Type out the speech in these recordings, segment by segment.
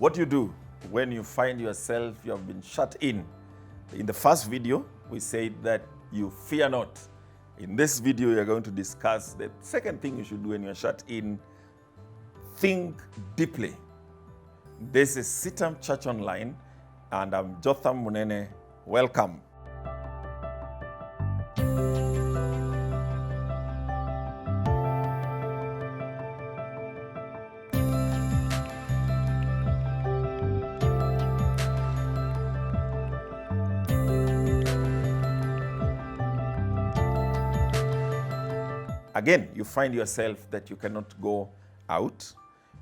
What you do when you find yourself, you have been shut in. In the first video, we said that you fear not. In this video, we are going to discuss the second thing you should do when you're shut in. Think deeply. This is CITAM Church Online, and I'm Jotham Munene. Welcome. Again, you find yourself that you cannot go out,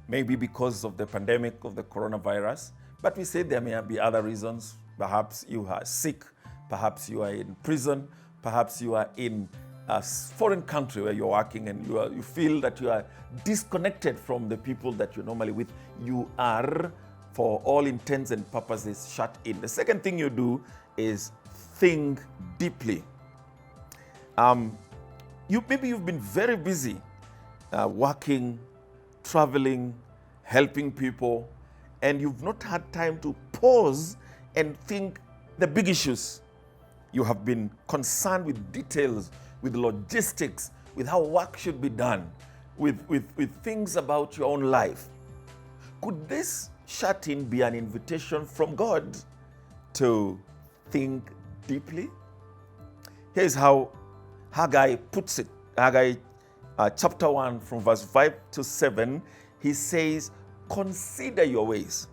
maybe because of the pandemic of the coronavirus, but we say there may be other reasons. Perhaps you are sick, perhaps you are in prison, perhaps you are in a foreign country where you're working and you feel that you are disconnected from the people that you're normally with. You are, for all intents and purposes, shut in. The second thing you do is think deeply. Maybe you've been very busy working, traveling, helping people, and you've not had time to pause and think the big issues. You have been concerned with details, with logistics, with how work should be done, with things about your own life. Could this shut-in be an invitation from God to think deeply? Here's how Haggai puts it. Haggai chapter 1 from verse 5 to 7, he says, consider your ways.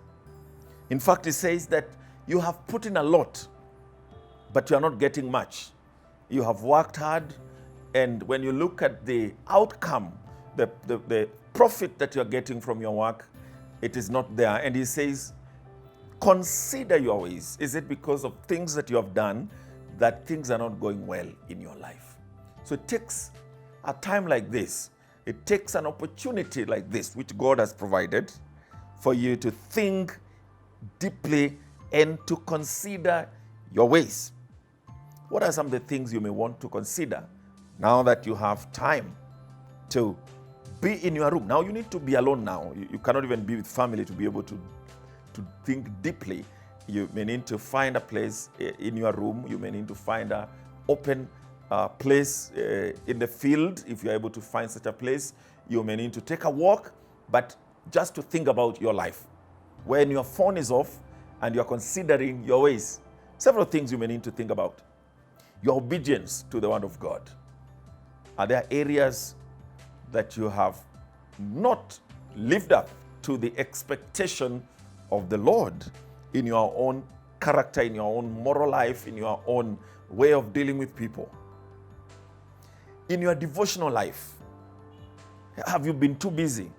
In fact, he says that you have put in a lot, but you are not getting much. You have worked hard, and when you look at the outcome, the profit that you're getting from your work, it is not there. And he says, consider your ways. Is it because of things that you have done that things are not going well in your life? So it takes a time like this, it takes an opportunity like this, which God has provided, for you to think deeply and to consider your ways. What are some of the things you may want to consider now that you have time to be in your room? Now you need to be alone now. You cannot even be with family to be able to think deeply. You may need to find a place in your room. You may need to find an open place in the field. If you're able to find such a place, you may need to take a walk, but just to think about your life. When your phone is off and you're considering your ways, several things you may need to think about. Your obedience to the word of God. Are there areas that you have not lived up to the expectation of the Lord in your own character, in your own moral life, in your own way of dealing with people? In your devotional life, have you been too busy?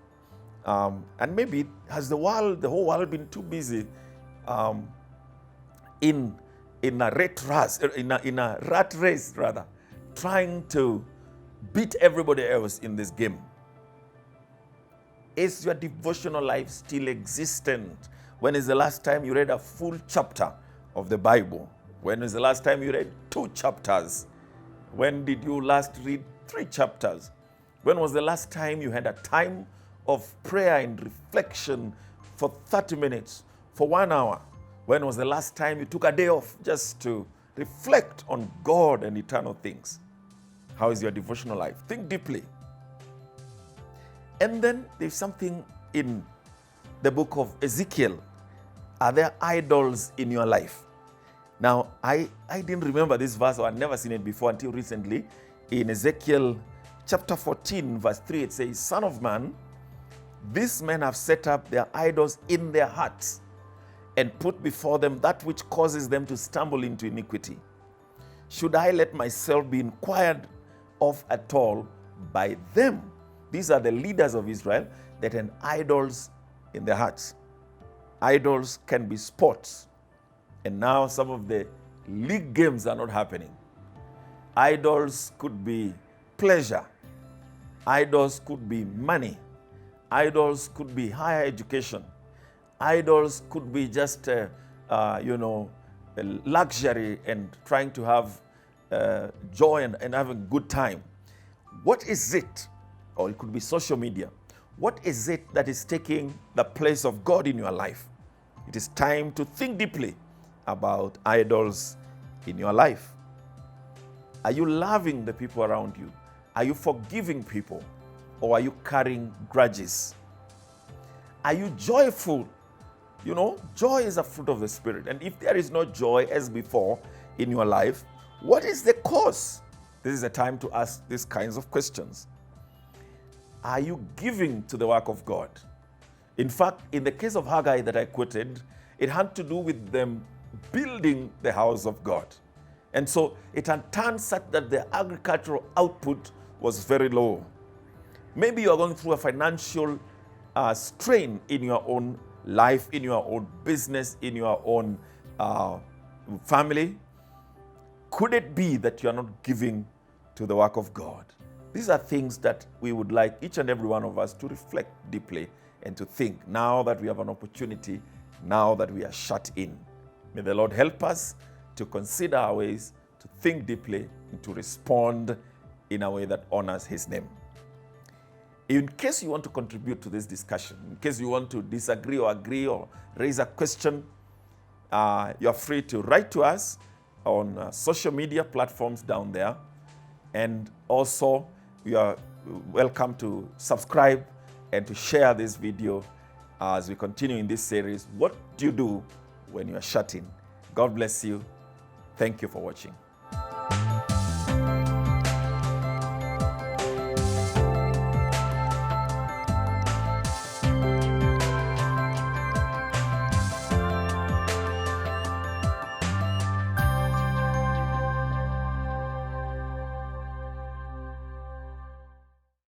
And maybe has the whole world been too busy in a rat race, trying to beat everybody else in this game? Is your devotional life still existent? When is the last time you read a full chapter of the Bible? When is the last time you read 2 chapters? When did you last read 3 chapters? When was the last time you had a time of prayer and reflection for 30 minutes, for 1 hour? When was the last time you took a day off just to reflect on God and eternal things? How is your devotional life? Think deeply. And then there's something in the book of Ezekiel. Are there idols in your life? Now, I didn't remember this verse, or I'd never seen it before until recently. In Ezekiel chapter 14, verse 3, it says, Son of man, these men have set up their idols in their hearts and put before them that which causes them to stumble into iniquity. Should I let myself be inquired of at all by them? These are the leaders of Israel that had idols in their hearts. Idols can be sports. And now some of the league games are not happening. Idols could be pleasure. Idols could be money. Idols could be higher education. Idols could be just, luxury and trying to have joy and having a good time. What is it? Or it could be social media. What is it that is taking the place of God in your life? It is time to think deeply about idols in your life. Are you loving the people around you? Are you forgiving people? Or are you carrying grudges? Are you joyful? You know, joy is a fruit of the Spirit. And if there is no joy as before in your life, what is the cause? This is a time to ask these kinds of questions. Are you giving to the work of God? In fact, in the case of Haggai that I quoted, it had to do with them building the house of God. And so it had turned such that the agricultural output was very low. Maybe you are going through a financial strain in your own life, in your own business, in your own family. Could it be that you are not giving to the work of God? These are things that we would like each and every one of us to reflect deeply and to think now that we have an opportunity, now that we are shut in. May the Lord help us to consider our ways, to think deeply, and to respond in a way that honors His name. In case you want to contribute to this discussion, in case you want to disagree or agree or raise a question, you're free to write to us on social media platforms down there. And also, you are welcome to subscribe and to share this video as we continue in this series. What do you do when you are shut in? God bless you. Thank you for watching.